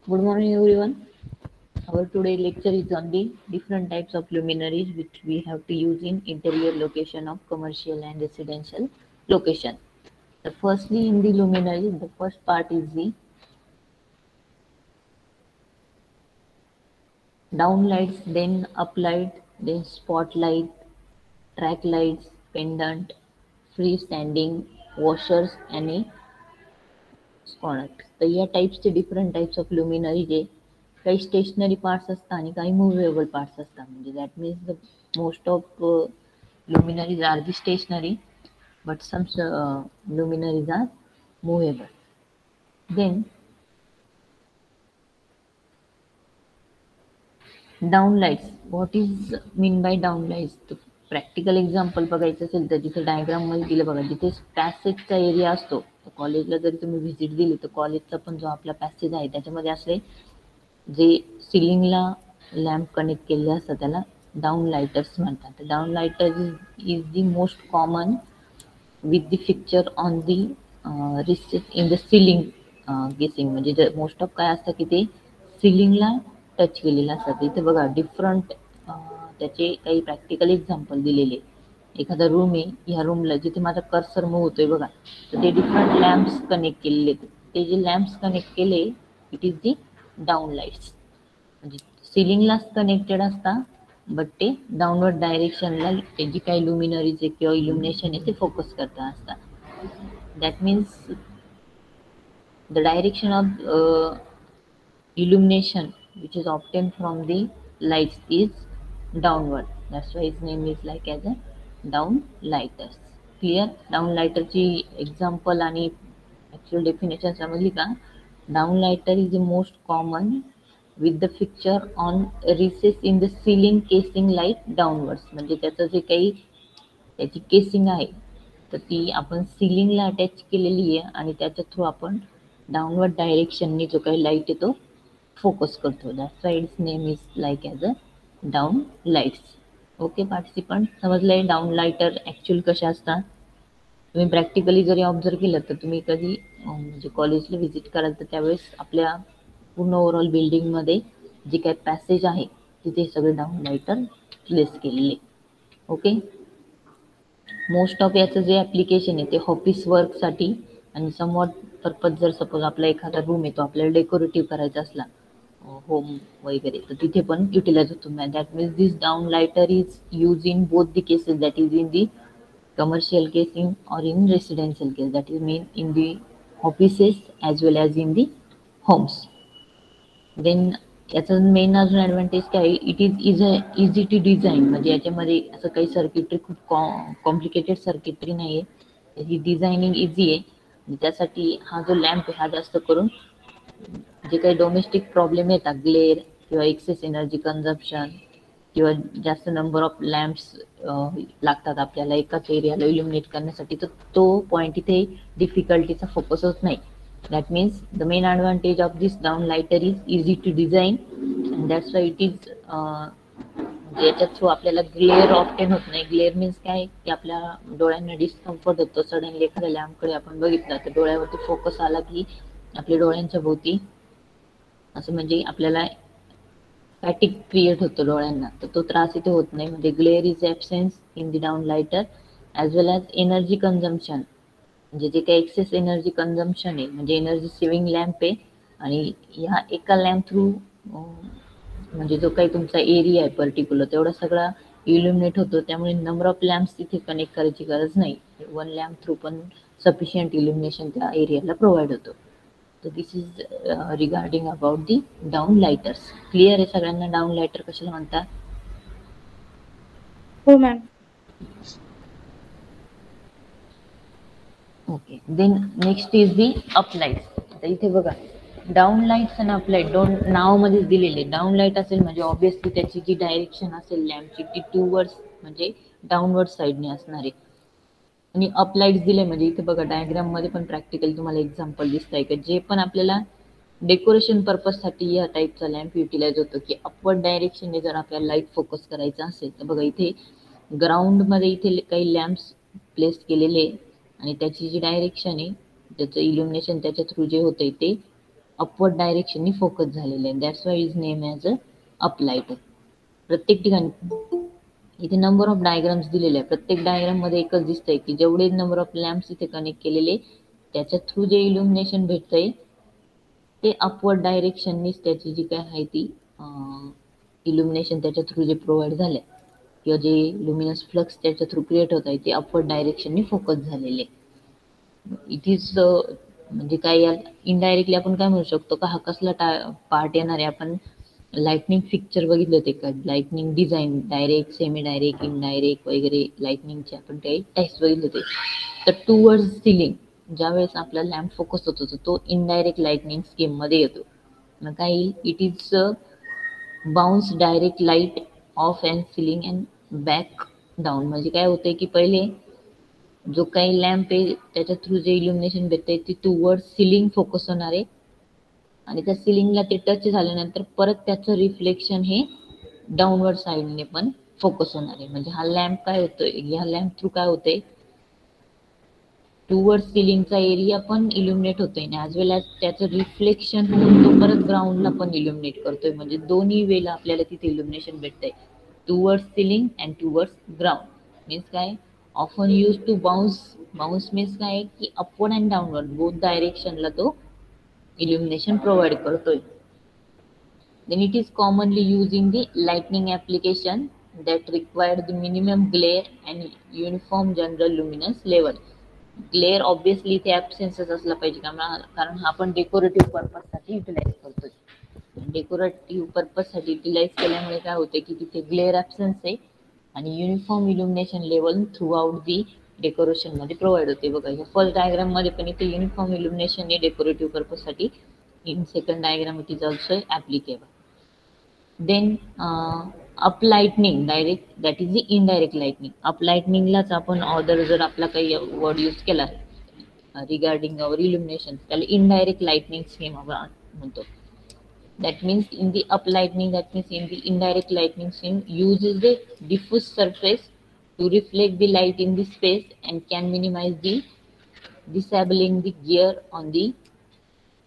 Good morning, everyone. Our today lecture is on the different types of luminaries which we have to use in interior location of commercial and residential location. The firstly in the luminaries, the first part is the downlights, then uplight, then spotlight, track lights, pendant, freestanding, washers आणि corner. तर या टाईप्सचे different types of luminary जे काही stationary parts असतात आणि काही movable parts असतात. म्हणजे that means the most of luminaries are the stationary but some luminaries are movable. Then downlights. What is mean by downlights? तर प्रॅक्टिकल एक्झाम्पल बघायचं असेल तर जिथे डायग्राम मध्ये दिलं बघा, जिथे पॅसेजचा एरिया असतो, तर कॉलेजला जरी तुम्ही व्हिजिट दिली तर कॉलेजचा पण जो आपला पॅसेज आहे त्याच्यामध्ये असले जे सिलिंगला लॅम्प कनेक्ट केलेले असतात त्याला डाऊन लायटर्स म्हणतात. तर down lighter is the most common with the fixture on the recessed in the ceiling casing. म्हणजे मोस्ट ऑफ काय असतं की ते सिलिंगला टच केलेलं असतात. इथे बघा डिफरंट त्याचे काही प्रॅक्टिकल एक्झाम्पल दिलेले. एखादा रूम आहे, ह्या रूमला जिथे माझा कर्सर मूव्ह होतोय बघा, तर ते डिफरंट लॅम्प्स कनेक्ट केलेले आहेत. ते जे लॅम्प्स कनेक्ट केले it is the down lights. म्हणजे सिलिंगलाच कनेक्टेड असतात बट ते डाऊनवर्ड डायरेक्शनला ते जी काही लुमिनरीज आहे किंवा इल्युमिनेशन आहे ते फोकस करता असतात. That means the direction of illumination which is obtained from the lights is downward. That's why its name is like as a downlighters. Clear? Downlighter ची example आणि actual definition समजली का? Downlighter is the most common with the fixture on recess in the ceiling casing light downwards. म्हणजे त्याचं जे काही त्याची casing आहे तर ती आपण सिलिंगला अटॅच केलेली आहे आणि त्याच्या थ्रू आपण डाऊनवर्ड डायरेक्शनने जो काही लाईट येतो फोकस करतो. That's why its name is like as a down lights. Okay participant, समजलंय डाऊन लाईटर ॲक्च्युअल कशा असतात? तुम्ही प्रॅक्टिकली जरी ऑब्झर्व केलं तर तुम्ही कधी म्हणजे कॉलेजला व्हिजिट कराल तर त्यावेळेस आपल्या पूर्ण ओव्हरऑल बिल्डिंगमध्ये जे काही पॅसेज आहे तिथे सगळे डाऊन लाईटर प्लेस केलेले. ओके, मोस्ट ऑफ याचं जे ॲप्लिकेशन आहे ते ऑफिस वर्कसाठी आणि समवॉट पर्पज जर सपोज आपला एखादा रूम आहे तो आपल्याला डेकोरेटिव्ह करायचा असला होम वगैरे तर तिथे पण युटिलाइज होतो. That means this down lighter is use in both the cases, that is in the commercial casing or in residential case, that is mean in the offices as well as in the homes. Then याचं main अजून advantage काय, it is easy to design. म्हणजे याच्यामध्ये असं काही circuitry खूप complicated circuitry नाही आहे, ही डिझायनिंग इझी आहे. आणि त्यासाठी हा जो लॅम्प आहे हा जास्त करून जे काही डोमेस्टिक प्रॉब्लेम येतात, ग्लेअर किंवा एक्सेस एनर्जी कन्झम्पशन किंवा जास्त नंबर ऑफ लॅम्प्स लागतात आपल्याला एकाच एरियाला इल्युमिनेट करण्यासाठी, तर तो पॉईंट इथे डिफिकल्टीचा फोकस होत नाही. That means the main advantage of this downlighter is easy to design and that's why it is याच्या थ्रू आपल्याला ग्लेअर ऑप्टेन होत नाही. ग्लेअर मीन्स काय की आपल्या डोळ्यांना डिस्कम्फर्ट होतो. सडनली एखाद्या लॅम्पकडे आपण बघितलं तर डोळ्यावरती फोकस आला की आपल्या डोळ्यांच्या भोवती असं म्हणजे आपल्याला फॅटिक क्रिएट होतो डोळ्यांना, तर तो त्रास इथे होत नाही. म्हणजे glare is absence in the down lighter as well as energy consumption. म्हणजे जे काही एक्सेस एनर्जी कन्झम्पशन आहे म्हणजे एनर्जी सेव्हिंग लॅम्प आहे आणि ह्या एका लॅम्प थ्रू म्हणजे जो काही तुमचा एरिया आहे पर्टिक्युलर तेवढा सगळा इल्युमिनेट होतो. त्यामुळे नंबर ऑफ लॅम्प्स तिथे कनेक्ट करायची गरज नाही. वन लॅम्प थ्रू पण सफिशियंट इल्युमिनेशन त्या एरियाला प्रोव्हाइड होतो. तर this is regarding about the down lighters. Clear आहे सगळ्यांना डाऊन लायटर कशाला म्हणतात? हो ma'am. Okay, then next is the uplights. आता इथे बघा डाऊन लाईट्स आणि अपलाइट दोन नावामध्येच दिलेले. डाऊन लाईट असेल म्हणजे ऑब्विसली त्याची जी डायरेक्शन असेल लॅम्पची ती टूवर्ड्स म्हणजे डाऊनवर्ड साईडने असणार आहे. आणि अपलाइट्स दिले म्हणजे इथे बघा डायग्राम मध्ये पण प्रॅक्टिकल तुम्हाला एक्झाम्पल दिसत आहे का जे पण आपल्याला डेकोरेशन पर्पजसाठी या टाईपचा लॅम्प युटिलाइज होतो की अपवर्ड डायरेक्शनने जर आपल्याला लाईट फोकस करायचा असेल तर बघा इथे ग्राउंडमध्ये इथे काही लॅम्प्स प्लेस केलेले आणि त्याची जी डायरेक्शन आहे त्याचं इल्युमिनेशन त्याच्या थ्रू जे होतंय ते अपवर्ड डायरेक्शननी फोकस झालेलं आहे. That's why is name as a uplighter. प्रत्येक ठिकाणी इथे नंबर ऑफ डायग्राम्स दिलेले आहे. प्रत्येक डायग्राम मध्ये एकच दिसतंय की जेवढे नंबर ऑफ लॅम्प्स इथे कनेक्ट केलेले त्याच्या थ्रू जे इल्युमिनेशन भेटतंय ते अपवर्ड डायरेक्शननीच त्याची जी काय आहे ती इल्युमिनेशन त्याच्या थ्रू जे प्रोव्हाइड झाले किंवा जे लुमिनस फ्लक्स त्याच्या थ्रू क्रिएट होत आहे ते अपवर्ड डायरेक्शननी फोकस झालेले. इट इज म्हणजे काय या इनडायरेक्टली आपण काय म्हणू शकतो का हा कसला पार्ट येणार आहे. आपण लाइटनिंग फिक्चर बघितले होते का, lightning design direct, semi direct, indirect वगैरे लाइटनिंगचे आपण काही टाइप्स बघितले होते. तर टूवर्ड्स सिलिंग ज्या वेळेस आपला लॅम्प फोकस होतो तो इनडायरेक्ट लाइटनिंग स्कीम मध्ये येतो. मग काय it is bounce direct light of and ceiling and back down. म्हणजे काय होतंय की पहिले जो काही लॅम्प आहे त्याच्या थ्रू जे इल्युमिनेशन भेटतंय ते टूवर्ड सिलिंग फोकस होणार आहे आणि त्या सिलिंगला ते टच झाल्यानंतर परत त्याचं रिफ्लेक्शन हे डाऊनवर्ड साईडने पण फोकस होणार आहे. म्हणजे हा लॅम्प काय होतोय, ह्या लॅम्प थ्रू काय होतंय टूवर्ड सिलिंगचा एरिया पण इल्युमिनेट होतोय आणि ॲज वेल ॲज त्याचं रिफ्लेक्शन होऊन तो परत ग्राउंडला पण इल्युमिनेट करतोय. म्हणजे दोन्ही वेळेला आपल्याला तिथे इल्युमिनेशन भेटतंय towards ceiling and towards ground. Means काय often use to bounce means काय की अपवर्ड अँड डाऊनवर्ड बोथ डायरेक्शनला तो illumination provide करतोय. Then it is commonly used in the lighting application that require the minimum glare and uniform general luminous level. Glare obviously इथे ॲब्सेन्सच असला पाहिजे कारण हा आपण डेकोरेटिव्ह पर्पजसाठी युटिलाइज करतोय. डेकोरेटिव्ह पर्पजसाठी युटिलाइज केल्यामुळे काय होते की तिथे ग्लेअर ॲब्सेन्स आहे आणि uniform illumination level throughout the decoration मध्ये प्रोव्हाइड होते. बघा ह्या फर्स्ट डायग्राम मध्ये पण इथे युनिफॉर्म इल्युमिनेशन हे डेकोरेटिव्ह पर्पजसाठी. In second diagram it is also applicable. Then up lightning direct that is the indirect lightning. Up लाइटनिंगलाच आपण ऑर्डर जर आपला काही वर्ड यूज केला रिगार्डिंग अवर इल्युमिनेशन त्याला इनडायरेक्ट लाइटनिंग स्कीम आपण म्हणतो. That means in the up lightning, that means in the indirect lightning scheme uses the diffuse surface to reflect the light in the space and can minimize the disabling the gear on the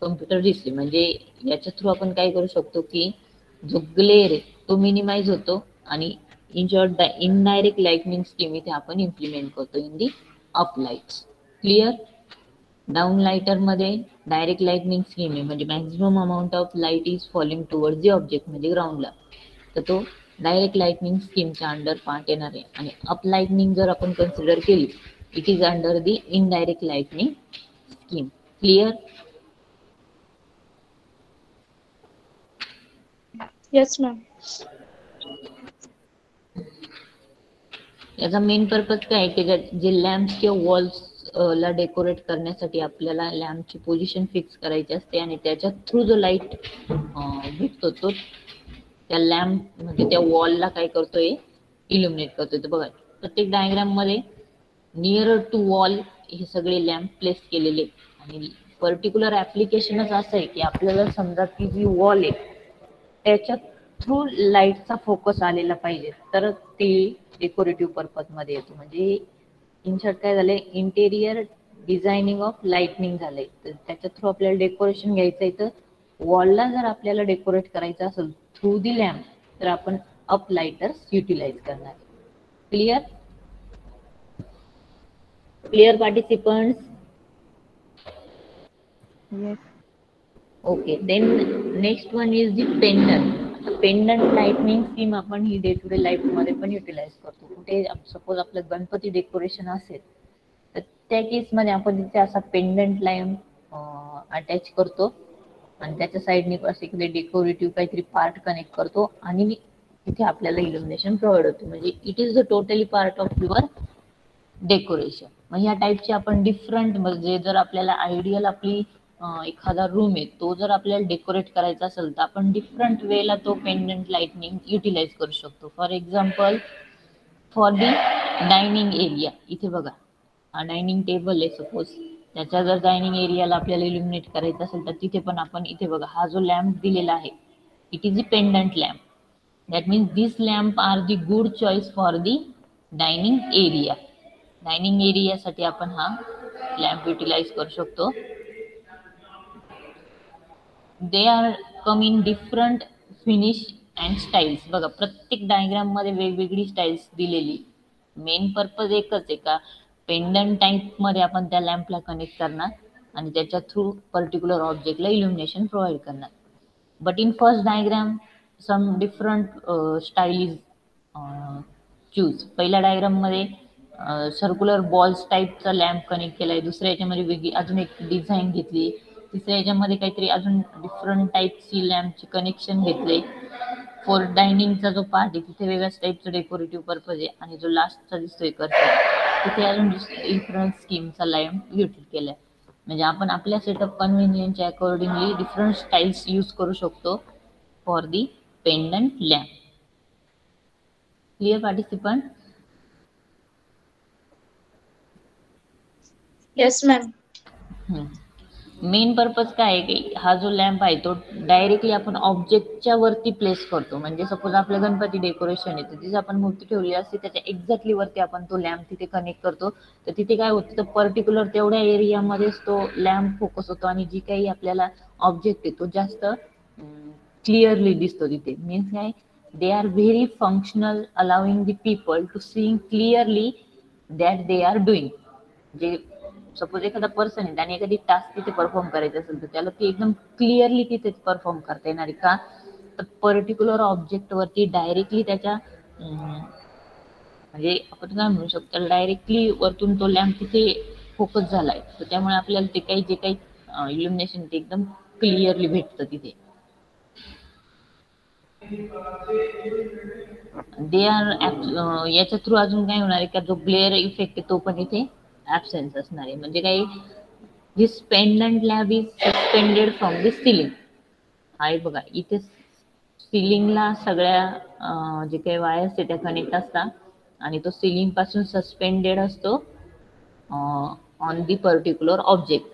computer display. म्हणजे याच्या through आपण काय करू शकतो की जो glare आहे तो मिनिमाइज होतो आणि in short indirect lightning scheme इथे आपण इम्प्लिमेंट करतो in the up lights. Clear. Down lighter मध्ये डायरेक्ट लाइटनिंग स्कीम आहे म्हणजे maximum amount of light is falling towards the object म्हणजे ग्राउंडला. तर तो डायरेक्ट लाइटनिंग स्कीमच्या अंडर पार्ट येणार आहे. आणि अप लाइटनिंग जर आपण कन्सिडर केली it is under the indirect lightning scheme. Clear. Yes ma'am. याचा मेन पर्पज काय आहे की जे लॅम्प्स किंवा वॉल्स ला डेकोरेट करण्यासाठी आपल्याला लॅम्पची पोझिशन फिक्स करायची असते आणि त्याच्या थ्रू जो लाईट भेटतो तो त्या लॅम्प म्हणजे त्या वॉलला काय करतोय इल्युमिनेट करतोय. तर बघा प्रत्येक डायग्राम मध्ये नियर टू वॉल हे सगळे लॅम्प प्लेस केलेले आणि पर्टिक्युलर ऍप्लिकेशनच असं आहे की आपल्याला समजा ती जी वॉल आहे त्याच्या थ्रू लाईटचा फोकस आलेला पाहिजे तर ते डेकोरेटिव्ह पर्पज मध्ये येतो. म्हणजे इन शॉर्ट काय झालंय इंटेरियर डिझायनिंग ऑफ लाइटनिंग झालंय. तर त्याच्या थ्रू आपल्याला डेकोरेशन घ्यायचंय तर वॉलला जर आपल्याला डेकोरेट करायचं असेल थ्रू दी लॅम्प तर आपण अप लाइटर्स युटिलाइज करणार. Clear. Clear participants. Okay. Then next one is the pendant. Pendant lightning scheme आपण ही डे टू डे लाईफ मध्ये पण युटिलाइज करतो. कुठे सपोज आपलं गणपती डेकोरेशन असेल तर त्या केसमध्ये आपण तिथे असा पेंडंट लॅम्प अटॅच करतो आणि त्याच्या साईडने असे डेकोरेटिव्ह काहीतरी पार्ट कनेक्ट करतो आणि तिथे आपल्याला इल्युमिनेशन प्रोव्हाइड होते. म्हणजे it is the totally part of your decoration. मग ह्या टाईपचे आपण डिफरंट म्हणजे जर आपल्याला आयडियल आपली एखादा रूम आहे तो जर आपल्याला डेकोरेट करायचा असेल तर आपण डिफरंट वेला तो पेंडंट लाइटनिंग युटिलाइज करू शकतो. For example for the dining area इथे बघा हा डायनिंग टेबल आहे सपोज त्याच्या जर डायनिंग एरियाला आपल्याला इल्युमिनेट करायचं असेल तर तिथे पण आपण इथे बघा हा जो लॅम्प दिलेला आहे it is the pendant lamp. That means this lamp are the good choice for the dining area. Dining एरियासाठी आपण हा लॅम्प युटिलाइज करू शकतो. They are come in different finish and styles. बघा प्रत्येक डायग्राम मध्ये वेगवेगळी स्टाईल्स दिलेली. मेन पर्पज एकच आहे का पेंडंट टाईप मध्ये आपण त्या लॅम्पला कनेक्ट करणार आणि त्याच्या थ्रू पर्टिक्युलर ऑब्जेक्टला इल्युमिनेशन प्रोव्हाइड करणार. But in first diagram some different style is choose. पहिल्या डायग्राम मध्ये सर्क्युलर बॉल्स टाईपचा लॅम्प कनेक्ट केलाय. दुसऱ्या याच्यामध्ये वेगळी अजून एक डिझाईन घेतली. तिसऱ्या याच्यामध्ये काहीतरी अजून डिफरंट टाईपची लॅम्पची कनेक्शन घेतले. फोर्थ डायनिंगचा जो पार्ट आहे तिथे वेगळ्याच टाईपचं डेकोरेटिव्ह पर्पज आहे आणि जो लास्टचा दिसतोय कर्सर तिथे अजून डिफरंट स्कीमचा लॅम्प यूज केलाय. म्हणजे आपण आपल्या सेटअप कन्व्हिनियन्सच्या अकॉर्डिंगली डिफरंट स्टाईल्स यूज करू शकतो for the pendant lamp. Clear participant? Yes ma'am. Main purpose काय आहे की हा जो लॅम्प आहे तो डायरेक्टली आपण ऑब्जेक्टच्या वरती प्लेस करतो. म्हणजे सपोज आपलं गणपती डेकोरेशन आहे तर तिथे आपण मूर्ती ठेवली असते त्याच्या एक्झॅक्टली वरती आपण तो लॅम्प तिथे कनेक्ट करतो. तर तिथे काय होतं तर पर्टिक्युलर तेवढ्या एरियामध्येच तो लॅम्प फोकस होतो आणि जी काही आपल्याला ऑब्जेक्ट आहे तो जास्त क्लिअरली दिसतो तिथे. मीन्स काय they are very functional allowing the people to seeing clearly that they are doing. जे सपोज एखादा पर्सन आहे त्याने एखादी टास्क तिथे परफॉर्म करायची असेल तर त्याला ती एकदम क्लिअरली तिथे परफॉर्म करता येणार आहे का तर पर्टिक्युलर ऑब्जेक्ट वरती डायरेक्टली त्याच्या म्हणजे आपण काय म्हणू शकतो डायरेक्टली वरतून तो लॅम्प तिथे फोकस झालाय तर त्यामुळे आपल्याला ते काही जे काही इल्युमिनेशन ते एकदम क्लिअरली भेटतं तिथे. दे आर याच्या थ्रू अजून काय होणार आहे का जो ग्लेअर इफेक्ट आहे तो पण इथे ऍबसेन्स असणार आहे. म्हणजे काही this pendant lamp is suspended from the ceiling. आहे बघा इथे सिलिंगला सगळ्या जे काही वायर्स आहे त्या कनेक्ट असतात आणि तो सिलिंग पासून सस्पेंडेड असतो ऑन दी पर्टिक्युलर ऑब्जेक्ट.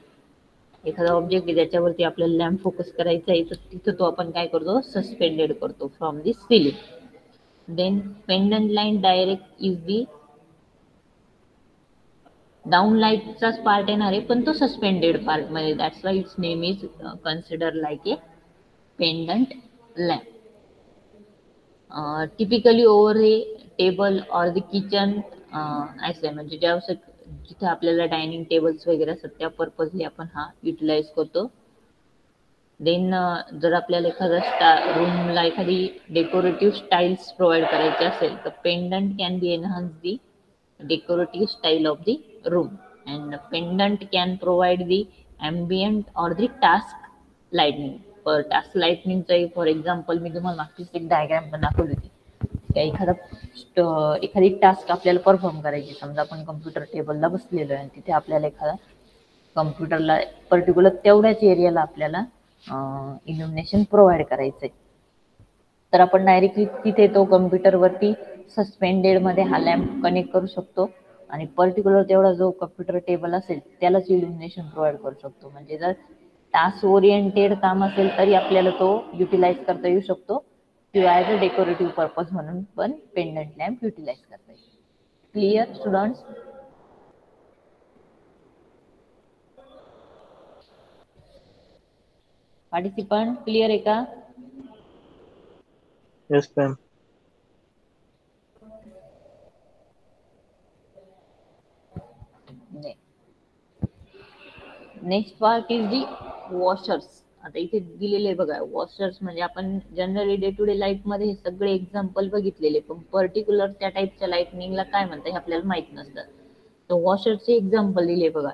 एखादा ऑब्जेक्ट आहे त्याच्यावरती आपल्याला लॅम्प फोकस करायचा आहे तर तिथं तो आपण काय करतो सस्पेंडेड करतो from the ceiling. Then pendant line direct is the down लाईटचाच पार्ट येणार आहे पण तो सस्पेंडेड पार्ट मध्ये. That's why its name is consider like a pendant lamp. Typically over a table or the kitchen असं आहे. म्हणजे ज्या जिथे आपल्याला डायनिंग टेबल्स वगैरे असतात त्या पर्पजली आपण हा युटिलाइज करतो. देन जर आपल्याला एखादा रूमला एखादी डेकोरेटिव्ह स्टाईल्स प्रोव्हाइड करायची असेल तर pendant can be enhance the decorative style of the room and pendant can provide the ambient or the task lightning. For task lightning चा फॉर एक्झाम्पल मी तुम्हाला मागचीच एक डायग्राम पण दाखवली होती. एखादी टास्क आपल्याला परफॉर्म करायची. समजा आपण कम्प्युटर टेबलला बसलेलो आहे आणि तिथे आपल्याला एखादा कम्प्युटरला पर्टिक्युलर तेवढ्याच एरियाला आपल्याला इल्युमिनेशन प्रोव्हाइड करायचंय तर आपण डायरेक्टली तिथे तो कम्प्युटरवरती सस्पेंडेड मध्ये हा लॅम्प कनेक्ट करू शकतो आणि पर्टिक्युलर तेवढा जो कम्प्युटर टेबल असेल त्यालाच इल्युमिनेशन प्रोव्हाइड करू शकतो. म्हणजे जर टास्क ओरिएंटेड काम असेल तरी आपल्याला तो युटिलाइज करता येऊ शकतो किंवा ॲज अ डेकोरेटिव्ह पर्पज म्हणून पण पेंडंट लॅम्प युटिलाइज करता येईल. Clear students? पार्टिसिपंट क्लिअर आहे का? Yes, ma'am. Next part is the washers. आता इथे दिलेले आहे बघा वॉशर्स. म्हणजे आपण generally day to day life मध्ये हे सगळे एक्झाम्पल बघितलेले पण पर्टिक्युलर त्या टाईपच्या लाईटनिंगला काय म्हणतात हे आपल्याला माहित नसतं. तर वॉशरचे एक्झाम्पल दिले बघा.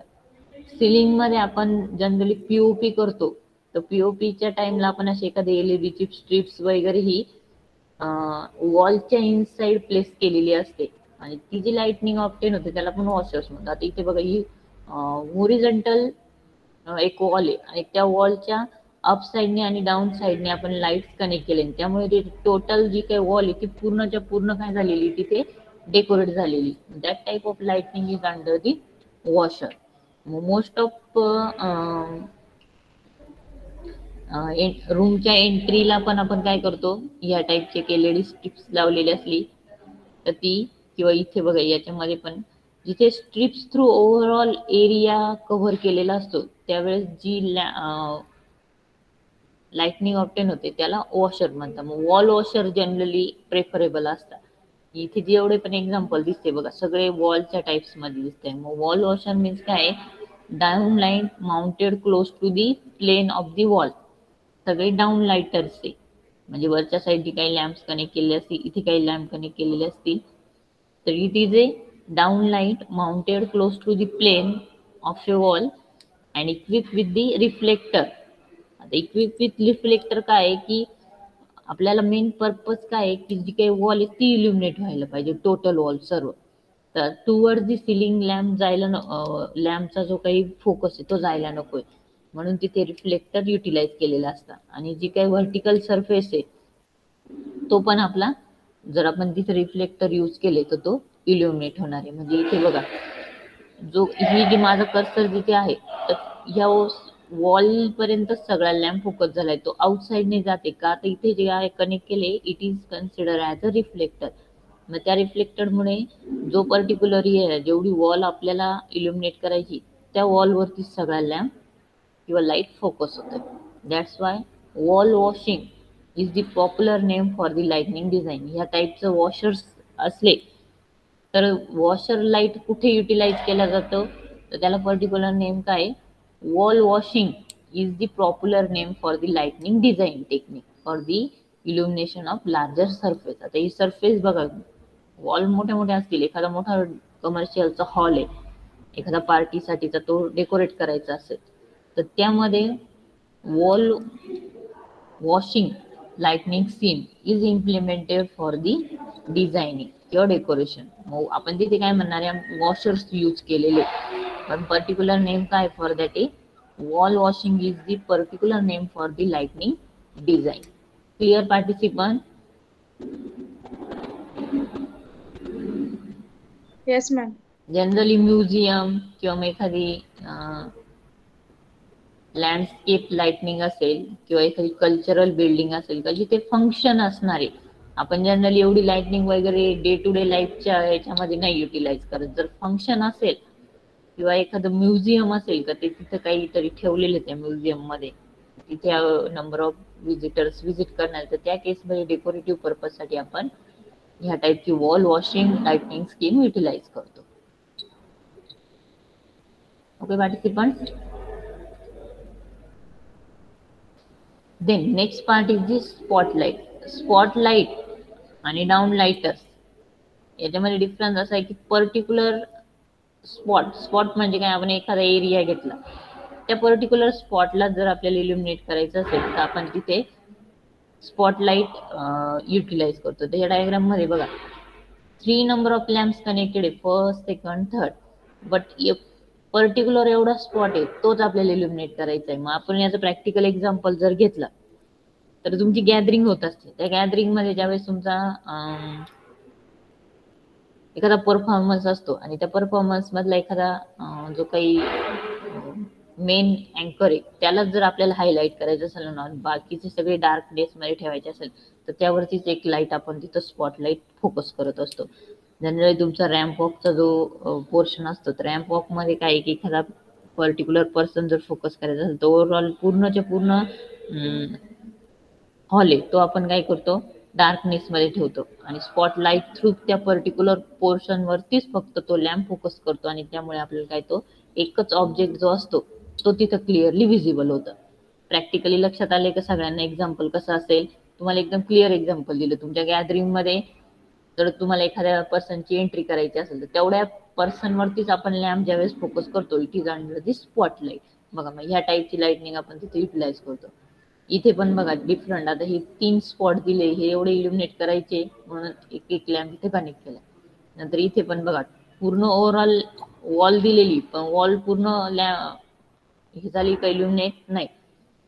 सिलिंग मध्ये आपण जनरली पीओपी करतो तर पीओपीच्या टाइमला आपण अशी एखादी एलईडीची स्ट्रिप्स वगैरे ही वॉलच्या इनसाइड प्लेस केलेली असते आणि ती जी लाईटनिंग ऑप्टेन होते त्याला पण वॉशर्स म्हणतात. आता इथे बघा ही होरिझॉन्टल एक वॉल आहे आणि त्या वॉलच्या अप साइडने आणि डाऊन साइडने आपण लाईट्स कनेक्ट केले त्यामुळे ते टोटल जी काही वॉल आहे ती पूर्णच्या पूर्ण काय झालेली तिथे डेकोरेट झालेली. That type of lightning is under the washer. Most of रूमच्या एंट्रीला पण आपण काय करतो या टाइपचे एलईडी स्ट्रिप्स लावलेली असली तर ती किंवा इथे बघा याच्यामध्ये पण जिथे strips through overall area cover केलेला असतो त्यावेळेस जी लाइटनिंग ऑप्टेन होते त्याला वॉशर म्हणतात. मग वॉल वॉशर जनरली प्रेफरेबल असतात. इथे जेवढे पण एक्झाम्पल दिसते बघा सगळे वॉलच्या टाइप्स मध्ये दिसते. मग वॉल वॉशर मीन्स काय, down light mounted close to the plane of the wall. सगळे डाऊन लाईटर्स आहे, म्हणजे वरच्या साईडनी काही लॅम्प्स कनेक्ट केलेले असतील, इथे काही लॅम्प कनेक्ट केलेले असतील, तर it is a down light mounted close to the plane of a wall and equip with the reflector. आता इक्विप विथ रिफ्लेक्टर काय आहे की आपल्याला मेन पर्पज काय आहे की जी काही वॉल आहे ती इल्युमिनेट व्हायला पाहिजे, टोटल वॉल सर्व. तर टुवर्ड्स दी सिलिंग लॅम्प जायला लॅम्पचा जो काही फोकस आहे तो जायला नकोय, म्हणून तिथे रिफ्लेक्टर युटिलाइज केलेला असतात. आणि जी काही व्हर्टिकल सरफेस आहे तो पण आपला, जर आपण तिथे रिफ्लेक्टर यूज केले तर तो इल्युमिनेट होणार आहे. म्हणजे इथे बघा जो ही जी माझा कर्सर जिथे आहे तर ह्या वॉल पर्यंत सगळा लॅम्प फोकस झालाय, तो आउटसाइडने जाते का, तर इथे जे आहे कनेक्ट केले it is consider as a reflector. मग त्या रिफ्लेक्टरमुळे जो पर्टिक्युलर आहे जेवढी वॉल आपल्याला इल्युमिनेट करायची त्या वॉलवरती सगळा लॅम्प किंवा लाईट फोकस होतं. That's why wall washing is the popular name for the lightning design. ह्या टाईपचं वॉशर्स असले तर वॉशर लाईट कुठे युटिलाइज केला जातो, तर त्याला पर्टिक्युलर नेम काय, wall washing is the popular name for the lightning design technique for the illumination of larger surface. आता ही सरफेस बघा, वॉल मोठे मोठे असतील, एखादा मोठा कमर्शियलचा हॉल आहे, एखादा पार्टीसाठीचा तो डेकोरेट करायचा असेल तर त्यामध्ये wall washing lightning scheme is implemented for the designing किंवा डेकोरेशन. मग आपण तिथे काय म्हणणार आहे, वॉशर्स यूज केलेले, पण पर्टिक्युलर नेम काय for that A wall washing is the particular name for the lightning design. Clear participant? Yes ma'am. Generally museum किंवा मग एखादी लँडस्केप लाइटनिंग असेल किंवा एखादी कल्चरल बिल्डिंग असेल का जिथे फंक्शन असणारे, आपण जनरली एवढी लाइटनिंग वगैरे डे टू डे लाईफच्या याच्यामध्ये नाही युटिलाइज करत. जर फंक्शन असेल किंवा एखादं म्युझियम असेल का ते तिथे काहीतरी ठेवलेले त्या म्युझियम मध्ये, तिथे नंबर ऑफ विजिटर्स विजिट करणार, तर त्या केसमध्ये डेकोरेटिव्ह पर्पज साठी आपण ह्या टाईपची wall washing lightning scheme utilize करतो. Okay participant. Then next part is the spotlight. Spotlight आणि डाऊन लाइटर्स याच्यामध्ये डिफरन्स असा आहे की पर्टिक्युलर स्पॉट म्हणजे काय, आपण एखादा एरिया घेतला त्या पर्टिक्युलर स्पॉटला जर आपल्याला इल्युमिनेट करायचं असेल तर आपण तिथे स्पॉटलाइट युटिलाइज करतो. तर या डायग्राम मध्ये बघा 3 नंबर ऑफ लॅम्प्स कनेक्टेड आहे, first second third, but particular एवढा स्पॉट आहे तोच आपल्याला इल्युमिनेट करायचा आहे. मग आपण याचं प्रॅक्टिकल एक्झाम्पल जर घेतलं तर तुमची गॅदरिंग होत असते, त्या गॅदरिंग मध्ये ज्यावेळेस तुमचा एखादा परफॉर्मन्स असतो आणि त्या परफॉर्मन्स मधला एखादा जो काही मेन अँकर आहे त्याला जर आपल्याला हायलाइट करायचं असेल ना, बाकीचे सगळे डार्कनेस मध्ये ठेवायचे असेल तर त्यावरतीच एक लाईट आपण तिथं स्पॉटलाइट फोकस करत असतो. जनरली तुमचा रॅम्प वॉकचा जो पोर्शन असतो तर रॅम्प वॉक मध्ये काय की एखादा पर्टिक्युलर पर्सन जर फोकस करायचा असेल तर ओव्हरऑल पूर्णच्या पूर्ण हॉल आहे तो आपण काय करतो डार्कनेस मध्ये ठेवतो आणि स्पॉटलाइट थ्रू त्या पर्टिक्युलर पोर्शन वरतीच फक्त तो लॅम्प फोकस करतो आणि त्यामुळे आपल्याला काय तो एकच ऑब्जेक्ट जो असतो तो तिथं क्लिअरली व्हिजिबल होतं. प्रॅक्टिकली लक्षात आले का सगळ्यांना? एक्झाम्पल कसं असेल, तुम्हाला एकदम क्लिअर एक्झाम्पल दिलं. तुमच्या गॅदरिंग मध्ये जर तुम्हाला एखाद्या पर्सनची एंट्री करायची असेल तर तेवढ्या पर्सन वरतीच आपण लॅम्प ज्यावेळेस फोकस करतो it is under the spotlight. बघा मग ह्या टाईपची लाइटनिंग आपण तिथे युटिलाइज करतो. इथे पण बघा डिफरंट, आता हे 3 स्पॉट दिले, हे एवढे इल्युमिनेट करायचे म्हणून एक एक लॅम्प इथे कनेक्ट केला. नंतर इथे पण बघा पूर्ण ओव्हरऑल वॉल दिलेली, पण वॉल पूर्ण हे झाली का इल्युमिनेट नाही,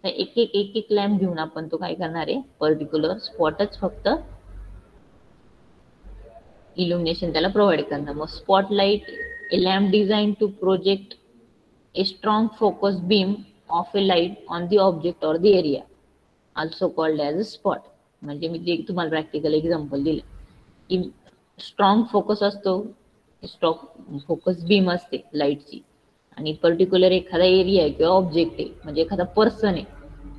तर एक एक लॅम्प घेऊन आपण तो काय करणार आहे पर्टिक्युलर स्पॉटच फक्त इल्युमिनेशन त्याला प्रोव्हाइड करणार. मग spotlight a lamp design to project a strong focus beam of a light on the object or the area also called as a spot. म्हणजे मी जे तुम्हाला प्रॅक्टिकल एक्झाम्पल दिलं की स्ट्रॉंग फोकस असतो, स्ट्रॉंग फोकस बीम असते लाईटची आणि पर्टिक्युलर एखादा एरिया आहे किंवा ऑब्जेक्ट आहे म्हणजे एखादा पर्सन आहे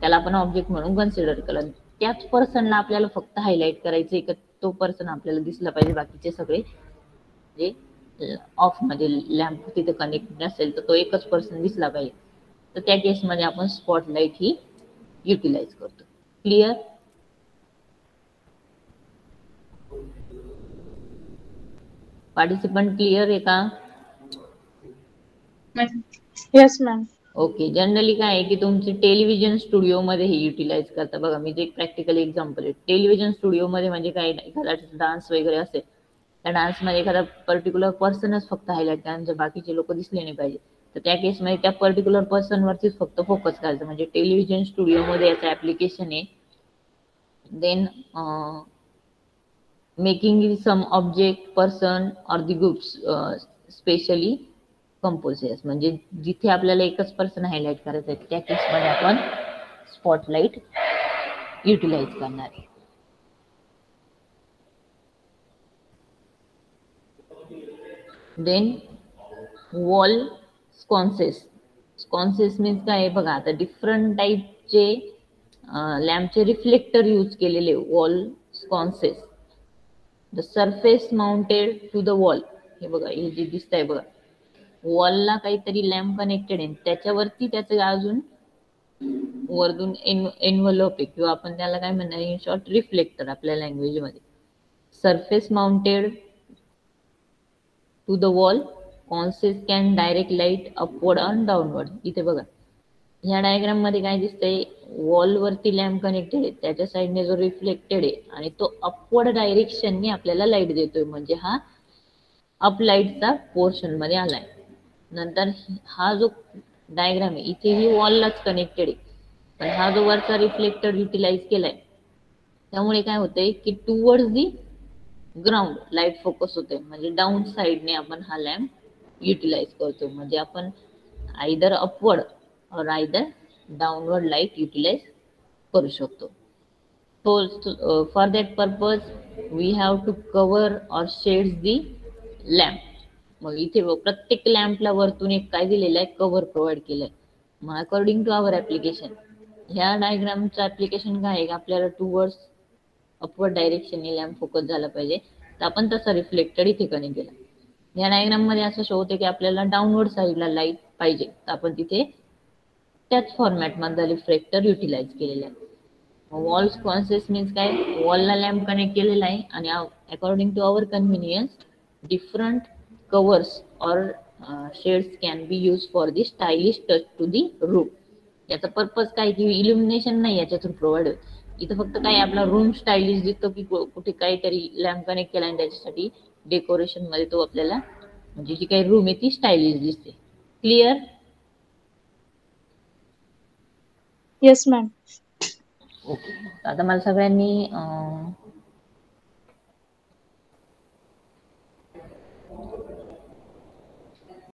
त्याला आपण ऑब्जेक्ट म्हणून कन्सिडर केलं. त्याच पर्सनला आपल्याला फक्त हायलाइट करायचं आहे, तो पर्सन आपल्याला दिसला पाहिजे, बाकीचे सगळे म्हणजे ऑफ मध्ये लॅम्प तिथे कनेक्ट नसेल तर तो एकच पर्सन दिसला पाहिजे. तर त्या केसमध्ये आपण स्पॉटलाइट ही युटिलाइज करतो. क्लिअर? पार्टिसिपंट क्लिअर आहे का? Yes ma'am. ओके. जनरली काय आहे की तुमचे टेलिव्हिजन स्टुडिओ मध्ये हे युटिलाइज करता. बघा मी जे प्रॅक्टिकल एक्झाम्पल आहे, टेलिव्हिजन स्टुडिओ मध्ये म्हणजे काय, एखादा डान्स वगैरे असेल, त्या डान्समध्ये एखादा पर्टिक्युलर पर्सनच फक्त हायलाइट करायचं, बाकीचे लोक दिसले नाही पाहिजे. तर त्या केसमध्ये त्या पर्टिक्युलर पर्सनवरतीच फक्त फोकस करायचं. म्हणजे टेलिव्हिजन स्टुडिओमध्ये याचं ऍप्लिकेशन आहे. Then making some object, person or the groups specially composes, म्हणजे जिथे आपल्याला एकच पर्सन हायलाइट करायचं आहे त्या केसमध्ये आपण स्पॉटलाइट युटिलाइज करणार आहे. Then wall sconces. Sconces means काय आहे बघा, आता डिफरंट टाईपचे लॅम्पचे रिफ्लेक्टर यूज केलेले wall sconces. The surface mounted to the wall. हे बघा, हे जे दिसत आहे बघा, वॉलला काहीतरी लॅम्प कनेक्टेड आहे, त्याच्यावरती त्याचं अजून वरतून एनव्हलप आहे, किंवा आपण त्याला काय म्हणणार, इन शॉर्ट रिफ्लेक्टर आपल्या लँग्वेज मध्ये. Surface mounted to the wall, sconces can direct light upward and downward. इथे बघा ह्या डायग्राम मध्ये काय दिसतंय, वॉल वरती लॅम्प कनेक्टेड आहे, त्याच्या साईडने जो रिफ्लेक्टेड आहे आणि तो अपवर्ड डायरेक्शनने आपल्याला लाईट देतोय, म्हणजे हा अप लाईटचा पोर्शन मध्ये आलाय. नंतर हा जो डायग्राम आहे इथेही वॉललाच कनेक्टेड आहे, पण हा जो वरचा रिफ्लेक्टर युटिलाइज केलाय त्यामुळे काय होतंय की towards the ground light focus होते, म्हणजे डाऊन साइडने आपण हा लॅम्प युटिलाइज करतो. म्हणजे आपण आयदर अपवर्ड और आयदर डाऊनवर्ड लाईट युटिलाइज करू शकतो. So for that purpose we have to cover or shades the lamp. मग इथे प्रत्येक लॅम्पला वरतून एक काय दिलेलं आहे, कव्हर प्रोव्हाइड केलंय. मग अकॉर्डिंग टू आवर ऍप्लिकेशन, ह्या डायग्रामचं ऍप्लिकेशन काय आहे, आपल्याला टुवर्ड्स अपवर्ड डायरेक्शनने लॅम्प फोकस झाला पाहिजे, तर आपण तसा रिफ्लेक्टर इथे कनेक्ट केला. या डायग्राम मध्ये असं शो होते की आपल्याला डाऊनवर्ड साईडला लाईट पाहिजे, तर आपण तिथे त्याच फॉर्मॅट मध्ये रिफ्लेक्टर युटिलाइज केलेला आहे. वॉल स्कॉन्सेस मीन्स काय, वॉलला लॅम्प कनेक्ट केलेला आहे आणि according to our convenience different covers और shades can be use for the stylish touch to the room. याचा पर्पज काय की इल्युमिनेशन नाही याच्या थ्रू प्रोव्हाइड होत. इथं फक्त काय आपला रूम स्टायलिश दिसतो की कुठे काहीतरी लॅम्प कनेक्ट केला आणि त्याच्यासाठी डेकोरेशन मध्ये तो आपल्याला म्हणजे जी काही रूम आहे ती स्टायलिश दिसते. क्लिअर? Yes ma'am. ओके. आता मला सगळ्यांनी